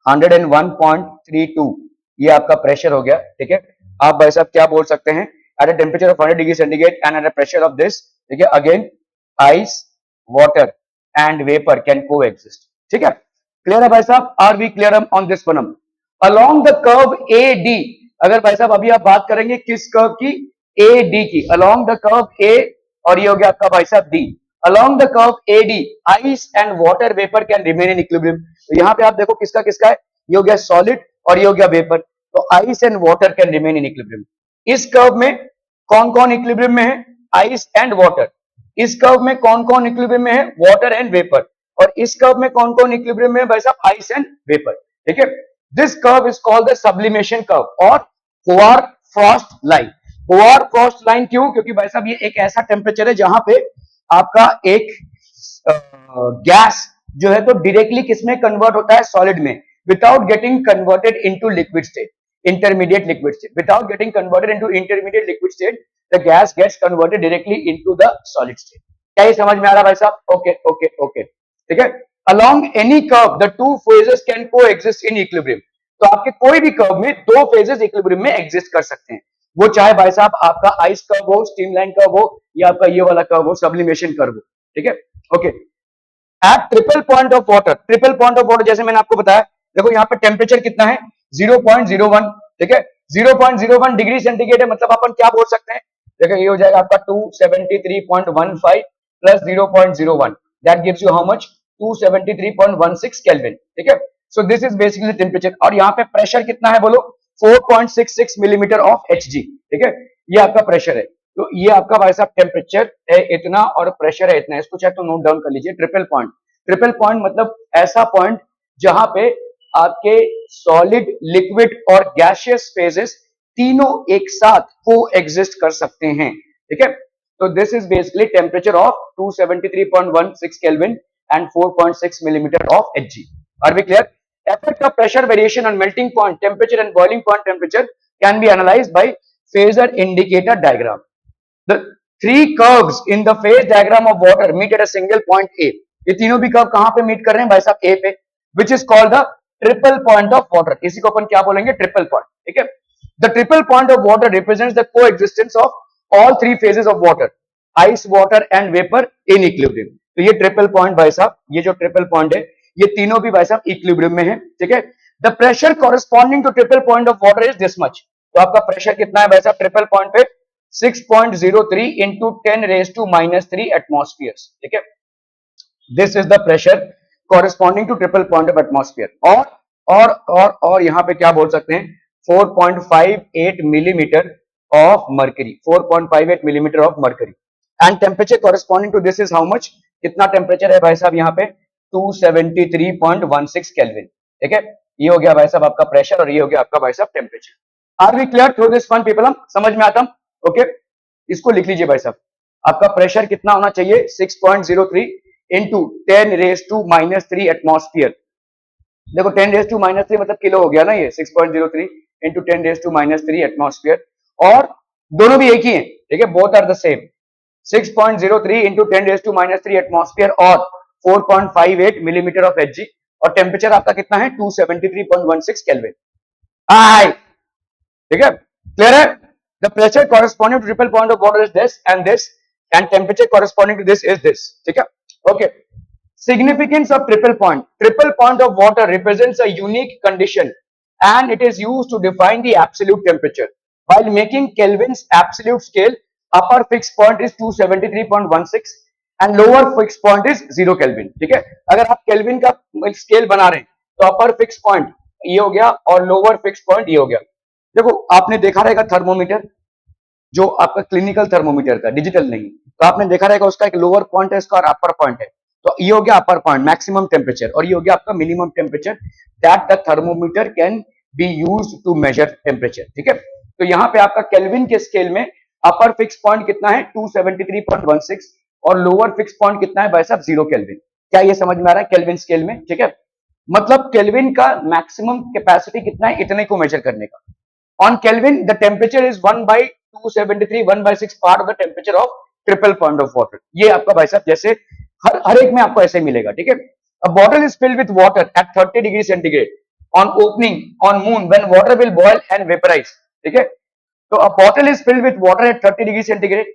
101.32, ये आपका प्रेशर हो गया। ठीक है, आप भाई साहब क्या बोल सकते हैं? At a temperature of 100 degree centigrade and at a pressure of this, ठीक है, again ice water and vapour can coexist. ठीक है, क्लियर है भाई साहब? Are we clear on this one? Along the curve A D, अगर भाई साहब अभी आप बात करेंगे किस कर्व की? ए डी की। अलोंग द कर्व ए, और ये हो गया आपका भाई साहब D. Along the curve A D ice and water vapour can remain in equilibrium. तो यहाँ पे आप देखो किसका किसका है, ये हो गया सॉलिड और ये हो गया वेपर। तो ice and water can remain in equilibrium. इस कर्व में कौन कौन इक्विलिब्रियम में है? Ice and water. इस कर्व में कौन कौन इक्विलिब्रियम में है? Water and vapour. और इस कर्व में कौन कौन इक्विलिब्रियम में है भाई साहब? Ice and vapour. ठीक है, this curve is called the sublimation curve और होआर फ्रॉस्ट लाइन। होआर फ्रॉस्ट लाइन क्यों? क्योंकि भाई साहब ये एक ऐसा टेम्परेचर है जहां पे आपका एक गैस जो है तो डायरेक्टली किसमें कन्वर्ट होता है? सॉलिड में, without getting converted into liquid state, intermediate liquid state. Without getting converted into intermediate liquid state, the gas gets converted directly into the solid state. क्या ये समझ में आ रहा भाई साहब? ओके ओके ओके, ठीक है। Along any curve the two phases can को एग्जिस्ट इन इक्विलिब्रियम। तो आपके कोई भी कर्व में दो फेजेस इक्विलिब्रियम में एग्जिस्ट कर सकते हैं, वो चाहे भाई साहब आपका आइस कर्व हो, स्ट्रीमलाइन कर्व हो, या आपका ये वाला कर्व हो, सब्लिमेशन कर्व हो। ठीक है, okay. At triple point of water, triple point of water जैसे मैंने आपको बताया, देखो यहाँ पे टेम्परेचर कितना है? 0.01। ठीक है, 0.01 डिग्री सेंटीग्रेड है, मतलब अपन क्या बोल सकते हैं? देखो ये हो जाएगा आपका 273.15 plus 0.01, that gives you how much? 273.16 kelvin. ठीक है, सो दिस इज बेसिकली टेम्परेचर। और यहाँ पे प्रेशर कितना है बोलो? 4.66 मिलीमीटर ऑफ Hg। ठीक है, ये आपका प्रेशर है। तो ये आपका भाई साहब टेम्परेचर है इतना और प्रेशर है इतना, इसको चाहे तो नोट डाउन कर लीजिए। ट्रिपल पॉइंट, ट्रिपल पॉइंट मतलब ऐसा पॉइंट जहां पे आपके सॉलिड, लिक्विड और गैसियस फेजेस तीनों एक साथ को एग्जिस्ट कर सकते हैं। ठीक है, तो this is basically temperature of 273.16 kelvin and 4.6 millimetre of Hg। Are we clear? Effect of pressure variation on melting point temperature and boiling point temperature can be analyzed by phasor indicator diagram. The three curves in the phase diagram of water meet at a single point A. ये तीनों भी curve कहां पे meet कर रहे हैं भाई साहब? A पे, which is called the triple point of water. इसी को अपन क्या बोलेंगे? Triple point. ठीक है, the triple point of water represents the coexistence of all three phases of water, ice, water and vapor in equilibrium. तो ये ट्रिपल पॉइंट भाई साहब, ये जो ट्रिपल पॉइंट है ये तीनों भी भाई साहब इक्विलिब्रियम में है। ठीक है, the pressure corresponding to triple point of water is this much. तो आपका प्रेशर कितना है भाई साहब ट्रिपल पॉइंट पे? 6.03 इंटू 10⁻³ एटमॉस्फेयर। ठीक है, this is the pressure corresponding to triple point of atmosphere. और यहां पे क्या बोल सकते हैं? 4.58 millimetre of mercury, 4.58 millimetre of mercury. And temperature corresponding to this is how much? कितना टेम्परेचर है भाई साहब यहाँ पे? 273.16 केल्विन। ठीक है, ये हो गया भाई साहब आपका प्रेशर और ये हो गया आपका भाई साहब temperature. Are we clear through this one people? समझ में आता? ओके, इसको लिख लीजिए भाई साहब। आपका प्रेशर कितना होना चाहिए? 6.03 इंटू 10⁻³ एटमॉस्फेयर। देखो 10⁻³ मतलब किलो हो गया ना, ये 6.03 इंटू 10⁻³ एटमॉस्फेयर, और दोनों भी एक ही है। ठीक है, both are the same. 6.03 into 10⁻³ atmosphere और 4.58 मिलीमीटर ऑफ Hg, और टेम्परेचर आपका कितना है? 273.16 केल्विन। हाय, ठीक है, क्लियर है? The pressure corresponding to triple point of water is this, and temperature corresponding to this is this. ठीक है, okay. Significance of triple point. Triple point of water represents a unique condition and it is used to define the absolute temperature. While making Kelvin's absolute scale, upper fixed point is 273.16 and lower fixed point is 0 Kelvin. ठीक है, अगर आप kelvin का scale बना रहे हैं तो upper fix point ये हो गया और लोअर फिक्स पॉइंट ये हो गया। देखो आपने देखा रहेगा थर्मोमीटर, जो आपका क्लिनिकल थर्मोमीटर का, डिजिटल नहीं, तो आपने देखा रहेगा उसका एक लोअर पॉइंट है, इसका और अपर पॉइंट है। तो ये हो गया अपर पॉइंट मैक्सिमम टेम्परेचर, और ये हो गया आपका minimum temperature that the thermometer can be used to measure temperature. ठीक है, तो यहाँ पे आपका केल्विन के स्केल में अपर फिक्स पॉइंट कितना है 273.16 और लोअर फिक्स पॉइंट कितना है भाई साहब 0 केल्विन। क्या ये समझ में आ रहा है केल्विन स्केल में? ठीक है, मतलब केल्विन का मैक्सिमम कैपेसिटी कितना है इतने को मेजर करने का। On Kelvin, the temperature is 1 by 273, 1 by 6 part of the temperature of triple point of water. ये आपका भाई साहब जैसे हर एक में आपको ऐसे मिलेगा। ठीक है, a bottle is filled with water at 30 degree centigrade on opening on moon when water will boil and vaporize. ठीक है, तो a bottle is filled with water at 30 degree centigrade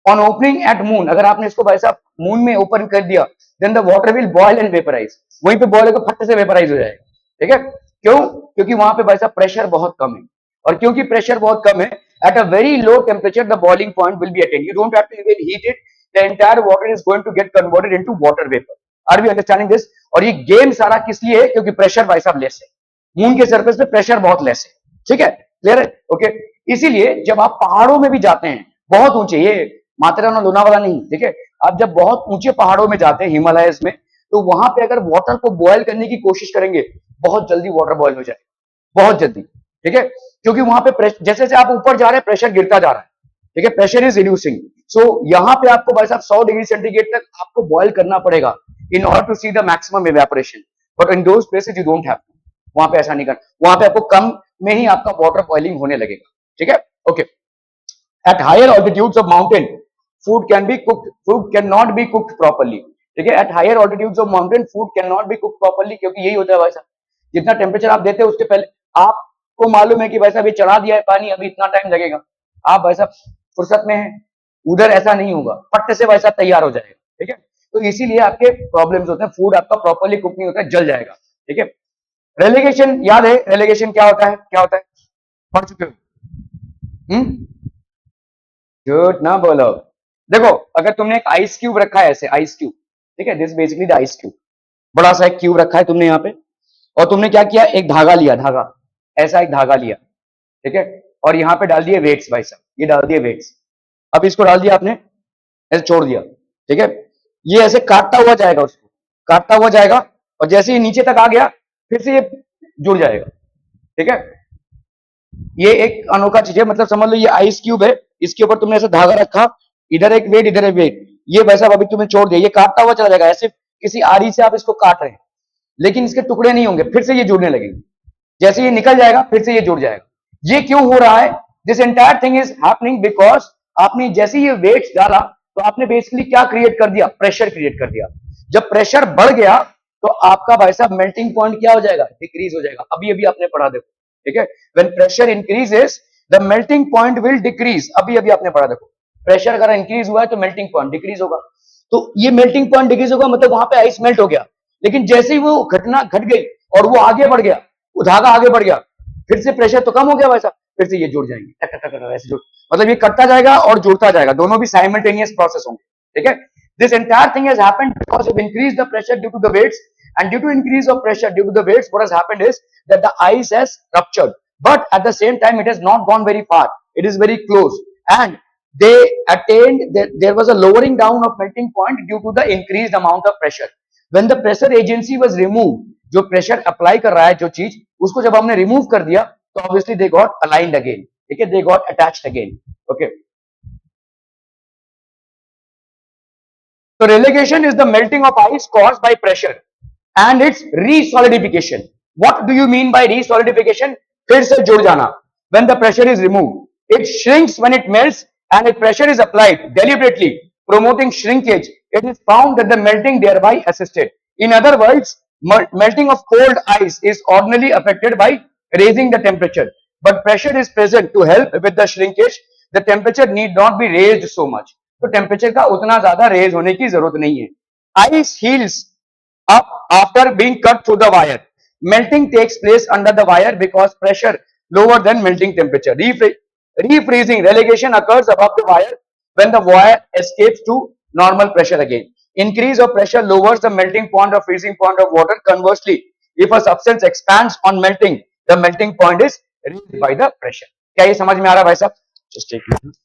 on opening at moon। अगर आपने इसको भाई साहब moon में open कर दिया then the water will boil and vaporize। वहीं पे बॉयल होकर फट से वेपराइज हो जाएगा। ठीक है, क्यों? क्योंकि वहां पे भाई साहब प्रेशर बहुत कम है, और क्योंकि प्रेशर बहुत कम है at a very low temperature the boiling point will be attained। You don't have to even heat it, the entire water is going to get converted into water vapor। Are we understanding this? और ये game सारा किस लिए है? क्योंकि pressure भाई साहब less है, मून के सरफेस पे प्रेशर बहुत लेस है। ठीक है, क्लियर है? ओके, इसीलिए जब आप पहाड़ों में भी जाते हैं बहुत ऊंचे, ये माथेरान और लोनावाला नहीं, ठीक है, आप जब बहुत ऊंचे पहाड़ों में जाते हैं हिमालयस में, तो वहां पे अगर वाटर को बॉयल करने की कोशिश करेंगे बहुत जल्दी वाटर बॉयल हो जाए, बहुत जल्दी। ठीक है, क्योंकि वहां पे जैसे जैसे आप ऊपर जा रहे हैं प्रेशर गिरता जा रहा है। ठीक है, प्रेशर इज रिड्यूसिंग। सो यहाँ पे आपको भाई साहब 100 डिग्री सेंटीग्रेड तक आपको बॉयल करना पड़ेगा in order to see the maximum evaporation, but in those places you don't have to, वहां पे ऐसा नहीं करना, वहां पे आपको कम में ही आपका वाटर बॉइलिंग होने लगेगा। ठीक है, okay. At higher altitudes of mountain, food can be cooked, food cannot be cooked properly। ठीक है, at higher altitudes of mountain, food cannot be cooked properly, क्योंकि यही होता है भाई साहब, जितना टेम्परेचर आप देते हैं उसके पहले आपको मालूम है कि भाई साहब ये चढ़ा दिया है पानी, अभी इतना टाइम लगेगा, आप भाई साहब फुर्सत में है, उधर ऐसा नहीं होगा, फट से भाई साहब तैयार हो जाएगा। ठीक है, तो इसीलिए आपके प्रॉब्लम्स होते हैं, फूड आपका प्रॉपर्ली कुक नहीं होता है, जल जाएगा। ठीक है, रेलिगेशन याद है? रेलिगेशन क्या होता है? क्या होता है? पढ़ चुके हो? झूठ ना बोलो। देखो, अगर तुमने एक आइस क्यूब रखा है ऐसे, आइस क्यूब, ठीक है, this basically the ice cube, बड़ा सा एक क्यूब रखा है तुमने यहाँ पे, और तुमने क्या किया, एक धागा लिया, धागा, ऐसा एक धागा लिया, ठीक है, और यहाँ पे डाल दिए वेट्स भाई साहब, ये डाल दिए वेट्स। अब इसको डाल दिया आपने, ऐसे छोड़ दिया, ठीक है, ये ऐसे काटता हुआ जाएगा, उसको काटता हुआ जाएगा, और जैसे ही नीचे तक आ गया फिर से ये जुड़ जाएगा। ठीक है, ये एक अनोखा चीज है, मतलब समझ लो ये आइस क्यूब है, इसके ऊपर तुमने ऐसे धागा रखा, इधर एक वेट इधर एक वेट, ये वैसा अभी तुमने छोड़ दिया, ये काटता हुआ चला जाएगा, ऐसे किसी आरी से आप इसको काट रहे हैं, लेकिन इसके टुकड़े नहीं होंगे, फिर से ये जुड़ने लगेंगे, जैसे ये निकल जाएगा फिर से ये जुड़ जाएगा। ये क्यों हो रहा है? This entire thing is happening because आपने जैसे ये वेट डाला तो आपने बेसिकली क्या क्रिएट कर दिया? प्रेशर क्रिएट कर दिया। जब प्रेशर बढ़ गया तो आपका भाई साहब मेल्टिंग पॉइंट क्या हो जाएगा? डिक्रीज हो जाएगा। अभी अभी आपने पढ़ा, देखो, ठीक है, when pressure increases the melting point will decrease. अभी अभी आपने पढ़ा, देखो, प्रेशर अगर इंक्रीज हुआ है तो मेल्टिंग पॉइंट डिक्रीज होगा, तो ये मेल्टिंग पॉइंट डिक्रीज होगा, मतलब वहां पे आइस मेल्ट हो गया। लेकिन जैसे ही वो घटना घट गई और वो आगे बढ़ गया, वो धागा आगे बढ़ गया, फिर से प्रेशर तो कम हो गया वैसा, फिर से ये जुड़ जाएंगे, टक टक टक ऐसे जुड़, मतलब ये कटता जाएगा और जुड़ता जाएगा, दोनों भी साइमल्टेनियस प्रोसेस होंगे। ठीक है, this entire thing has happened because of increase the pressure due to the weights, and due to increase of pressure due to the weights, what has happened is that the ice has ruptured, but at the same time it has not gone very far, it is very close, and they attained, there was a lowering down of melting point due to the increased amount of pressure। when the pressure agency was removed, जो pressure apply कर रहा है जो चीज, उसको जब हमने remove कर दिया तो obviously they got aligned again. ठीक है, they got attached again. Okay, so relegation is the melting of ice caused by pressure and its resolidification। what do you mean by resolidification? फिर से जुड़ जाना। when the pressure is removed it shrinks when it melts, and if pressure is applied deliberately promoting shrinkage, it is found that the melting thereby assisted। in other words, melting of cold ice is ordinarily affected by raising the temperature, but pressure is present to help with the shrinkage। the temperature need not be raised so much। तो temperature का उतना ज्यादा raise होने की जरूरत नहीं है। Ice heels up after being cut through the wire। melting takes place under the wire because pressure lower than melting temperature। refreezing relegation occurs above the wire when the wire escapes to normal pressure again। increase of pressure lowers the melting point or freezing point of water। conversely, if a substance expands on melting, the melting point is raised by the pressure। क्या ये समझ में आ रहा है भाई साहब? Just take it।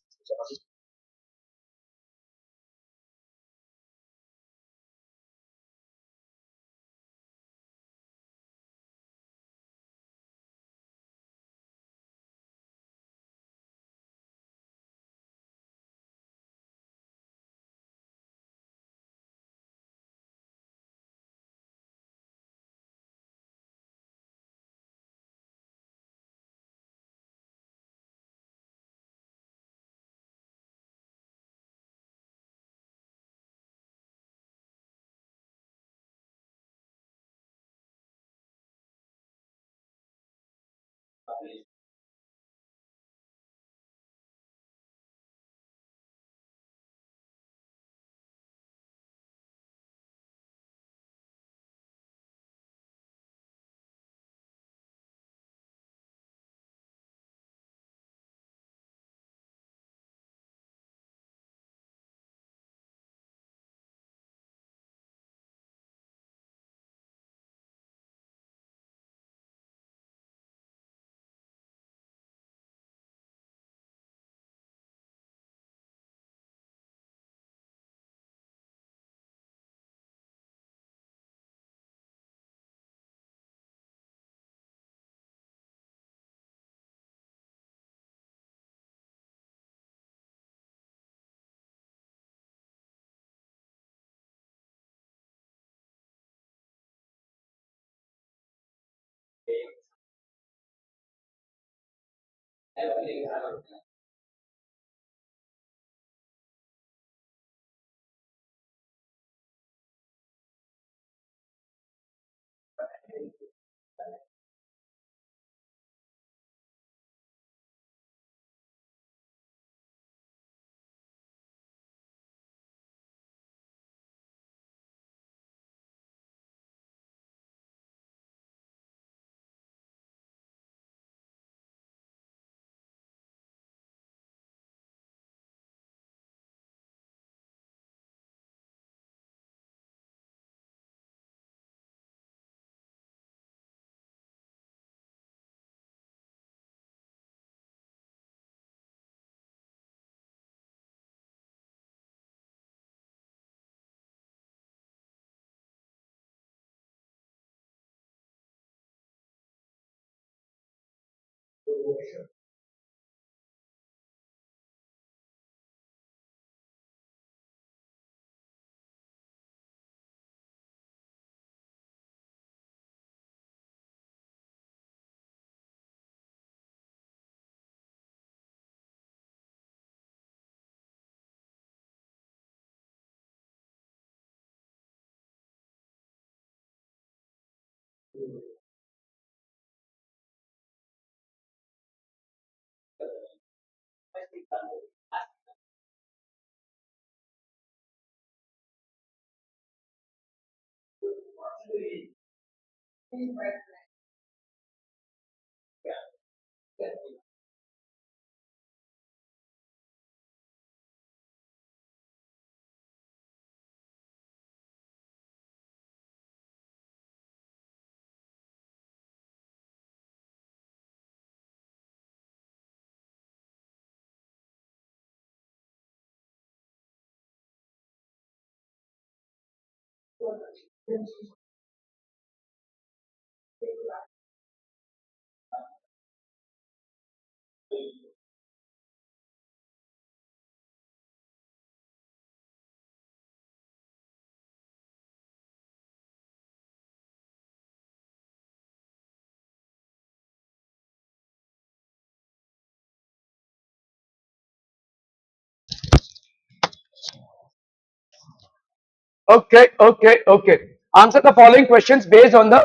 Okay, okay, okay. Answer the following questions based on the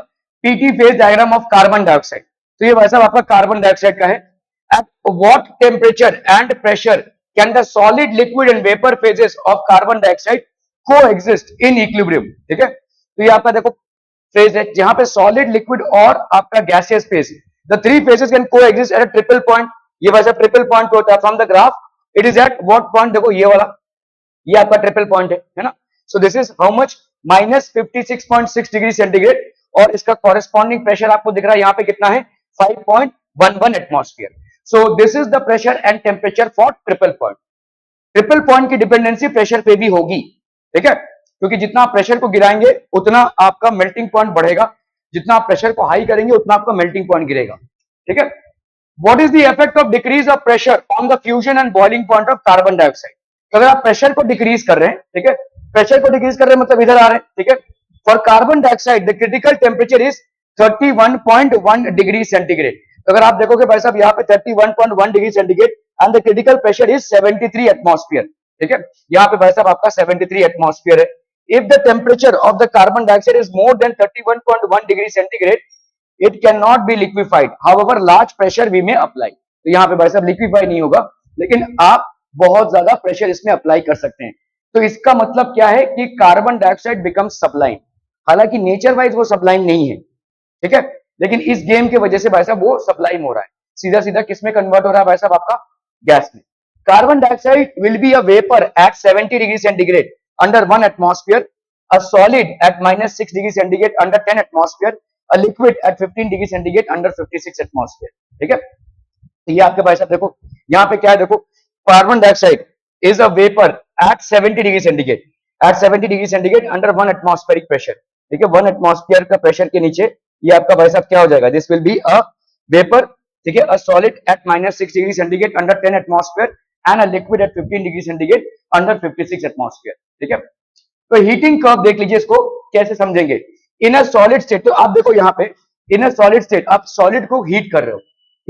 PT phase diagram of carbon dioxide. तो ये भाई साहब आपका कार्बन डाइऑक्साइड का है. At what temperature and pressure can the solid, liquid and vapor phases of carbon dioxide coexist in equilibrium? ठीक है. तो ये आपका देखो फेज है जहां पे सॉलिड, लिक्विड और आपका gaseous phase, the three phases can coexist at a triple point. ये वैसा ट्रिपल पॉइंट होता है from the graph. It is at what point? देखो ये वाला, ये आपका ट्रिपल पॉइंट है ना. सो this is how much? -56.6 degree centigrade. और इसका कॉरेस्पॉन्डिंग प्रेशर आपको दिख रहा है यहाँ पे कितना है? 5.11 atmosphere. So this is the pressure and temperature for triple point. Triple point की डिपेंडेंसी प्रेशर पे भी होगी, ठीक है, क्योंकि जितना आप प्रेशर को गिराएंगे उतना आपका मेल्टिंग पॉइंट बढ़ेगा, जितना आप प्रेशर को हाई करेंगे उतना आपका मेल्टिंग पॉइंट गिरेगा, ठीक है. What is the effect of decrease of pressure on the fusion and boiling point of carbon dioxide? तो अगर आप प्रेशर को डिक्रीज कर रहे हैं, ठीक है, प्रेशर को डिक्रीज कर रहे हैं मतलब इधर आ रहे हैं, ठीक है. For carbon dioxide the critical temperature is 31.1 degree centigrade. तो अगर आप देखोगे भाई साहब यहाँ पे 31.1 degree centigrade and the critical pressure is 73 atmosphere, ठीक है. यहाँ पे भाई साहब आपका 73 एटमॉस्फेयर है. If the temperature of the carbon dioxide is more than 31.1 degree centigrade, it cannot be liquefied, however large pressure we may apply. तो यहाँ पे भाई साहब लिक्विफाई नहीं होगा, लेकिन आप बहुत ज्यादा प्रेशर इसमें अप्लाई कर सकते हैं. तो इसका मतलब क्या है कि कार्बन डाइऑक्साइड बिकम सब्लाइम. हालांकि नेचर वाइज वो सब्लाइम नहीं है, ठीक है, लेकिन इस गेम की वजह से भाई साहब वो सब्लाइम हो रहा है. सीधा सीधा किस में कन्वर्ट हो रहा है भाई साहब? आपका गैस में. Carbon dioxide will be a vapour at 70 degree centigrade under 1 atmosphere, a solid at -6 degree centigrade under 10 atmosphere, a liquid at 15 degree centigrade under 56 atmosphere, ठीक है. तो ये आपके भाई साहब देखो यहाँ पे क्या है, देखो carbon dioxide is a vapour at 70 degree centigrade, at 70 degree centigrade under 1 atmospheric pressure, ठीक है. 1 एटमॉस्फेयर का प्रेशर के नीचे ये आपका भाई साहब क्या हो जाएगा? This will be a vapour, ठीक है, a solid at -6 degree centigrade under 10 atmosphere and a liquid at 15 degree centigrade under 56 atmosphere, ठीक है. तो हीटिंग कर्व देख लीजिए, इसको कैसे समझेंगे. इन अ सॉलिड स्टेट, तो आप देखो यहाँ पे इन अ सॉलिड स्टेट आप सॉलिड को हीट कर रहे हो,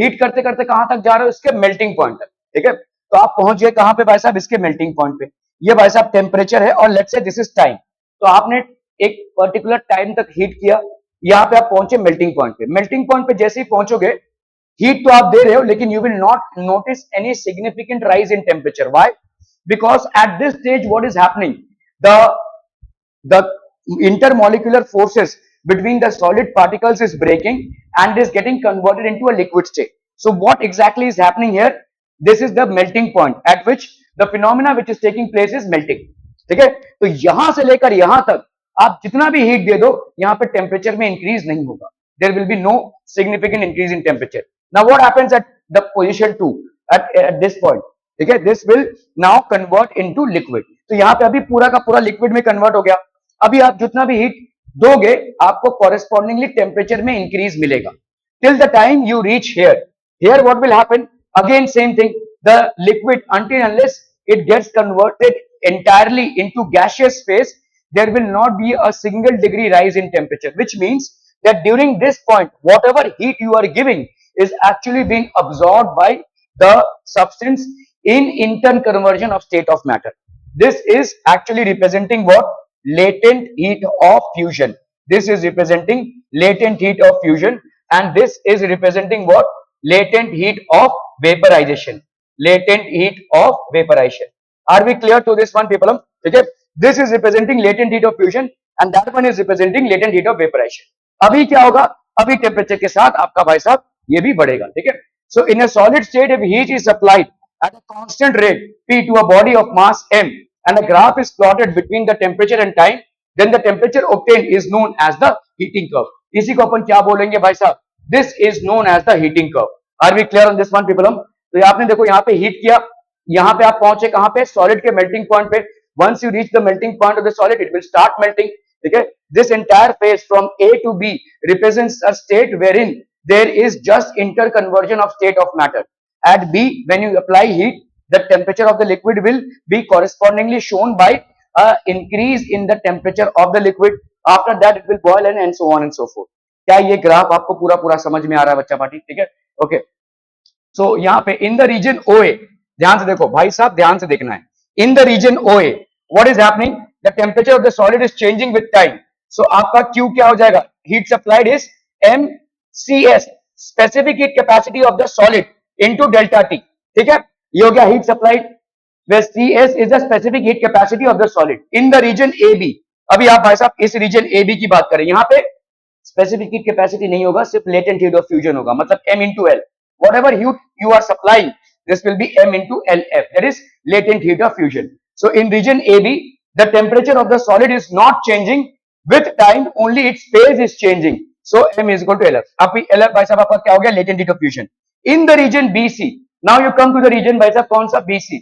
हीट करते करते कहां तक जा रहे हो, इसके मेल्टिंग पॉइंट तक, ठीक है। तो आप पहुंच गए कहां पे भाई साहब, इसके मेल्टिंग पॉइंट पे। ये भाई साहब टेम्परेचर है और let's say this is time. तो आपने एक पर्टिकुलर टाइम तक हीट किया, यहाँ पे आप पहुंचे मेल्टिंग पॉइंट पे। मेल्टिंग पॉइंट पे जैसे ही पहुंचोगे, हीट तो आप दे रहे हो लेकिन you will not notice any significant rise in temperature. Why? Because at this stage what is happening, the intermolecular forces between the solid particles is breaking and is getting converted into a liquid state. So what exactly is happening here? This is the melting point at which the phenomena which is taking place is melting. ठीक है, तो यहां से लेकर यहां तक आप जितना भी हीट दे दो, यहां पे टेम्परेचर में इंक्रीज नहीं होगा. There will be no significant increase in temperature. Now what happens at the position 2 at this point? ठीक है, this will now convert into liquid. तो यहाँ पे अभी पूरा का पूरा लिक्विड में कन्वर्ट हो गया. अभी आप जितना भी हीट दोगे, आपको कॉरेस्पॉन्डिंगली टेम्परेचर में इंक्रीज मिलेगा. Till the time you reach here what will happen? Again same thing, the liquid until unless it gets converted entirely into gaseous phase, there will not be a single degree rise in temperature, which means that during this point whatever heat you are giving is actually being absorbed by the substance in intern conversion of state of matter. This is actually representing what? Latent heat of fusion. This is representing latent heat of fusion, and this is representing what? Latent heat of vaporization. Latent heat of vaporization. Are we clear to this one, people? Okay, this is representing latent heat of fusion and that one is representing latent heat of vaporization. अभी क्या होगा? अभी temperature के साथ आपका भाई साहब ये भी बढ़ेगा. ठीक है, so in a solid state if heat is supplied at a constant rate P to a body of mass m and a graph is plotted between the temperature and time, then the temperature obtained is known as the heating curve. इसी को अपन क्या बोलेंगे भाई साहब? This is known as the heating curve. Are we clear on this one, people? तो आपने देखो यहाँ पे हीट किया, यहाँ पे आप पहुंचे कहां पे? सॉलिड के मेल्टिंग पॉइंट पे. Once you reach the melting point of the solid, it will start melting. ठीक है, this entire phase from A to B represents a state wherein there is just interconversion of state of matter. At B, when you apply heat, the temperature of the liquid will be correspondingly shown by a increase in the temperature of the liquid. After that, it will boil and so on and so forth. क्या ये graph आपको पूरा पूरा समझ में आ रहा है बच्चा पार्टी? ठीक है, ओके. सो यहाँ पे इन द रीजन OA, ध्यान से देखो भाई साहब, ध्यान से देखना है. In the region OA what is happening? The temperature of the solid is changing with time. So आपका Q क्या हो जाएगा? Heat supplied is MCS, specific heat capacity of the solid into delta T. ठीक है, ये हो गया heat supplied, where CS is the specific heat capacity of the solid in the region AB. अभी आप भाई साहब इस region AB की बात करें, यहाँ पे specific heat capacity नहीं होगा, सिर्फ latent heat of fusion होगा, मतलब M into L. Whatever heat you are supplying, this will be M into LF, that is latent heat of fusion. So in region AB, the temperature of the solid is not changing with time, only its phase is changing. So M is equal to LF. अभी LF भाई साहब आपका क्या हो गया? Latent heat of fusion. In the region BC, now you come to the region भाई साहब कौन सा? BC.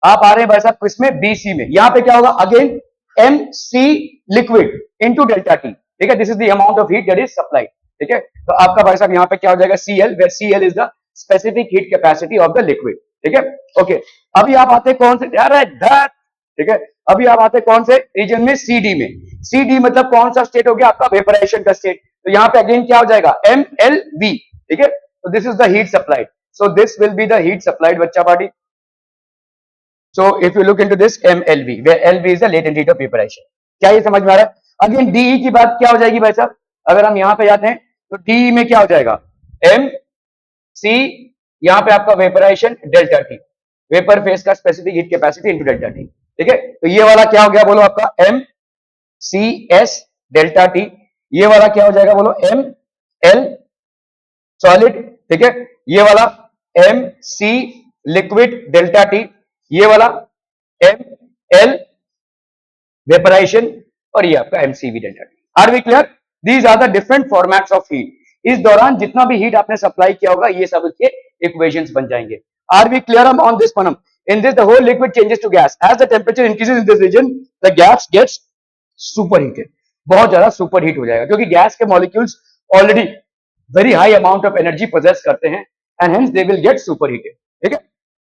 आप आ रहे हैं भाई साहब किसमें? BC में. यहाँ पे क्या होगा? Again MC liquid into delta T. ठीक है, this is the amount of heat that is supplied. ठीक है, तो आपका भाई साहब यहाँ पे क्या हो जाएगा? CL, where CL is the specific heat capacity of the liquid. ठीक है, ओके. अभी आप आते कौन से? ठीक है, अभी आप आते कौन से रीजन में? CD में. CD मतलब कौन सा स्टेट हो गया आपका? वेपराइजेशन का स्टेट. तो यहाँ पे अगेन क्या हो जाएगा? MLV. ठीक है, तो this is the heat supplied. So this will be the heat supplied बच्चा party. So if you look into this MLV, where LV is the latent heat of vaporization. क्या ये समझ में आ रहा है? अगेन DE की बात क्या हो जाएगी भाई साहब? अगर हम यहाँ पे जाते हैं तो DE में क्या हो जाएगा? MC, यहाँ पे आपका vaporization delta T, vapour phase का specific heat capacity into delta T. ठीक है, तो ये वाला क्या हो गया बोलो आपका? MCS delta T. ये वाला क्या हो जाएगा बोलो? ML solid. ठीक है, ये वाला MC लिक्विड डेल्टा T. ये वाला ML वेपराइजेशन और ये आपका MCV delta T. Are we clear? These are the different formats of heat. इस दौरान जितना भी हीट आपने सप्लाई किया होगा, ये सब इसके इक्वेशंस बन जाएंगे. Are we clear on this one? In this, the whole liquid changes to gas. As the temperature increases in this region, the gas gets superheated. बहुत ज्यादा सुपरहीट हो जाएगा क्योंकि गैस के molecules already very high amount of energy possess करते हैं and hence they will get superheated. ठीक है,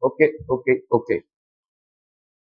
ओके ओके ओके.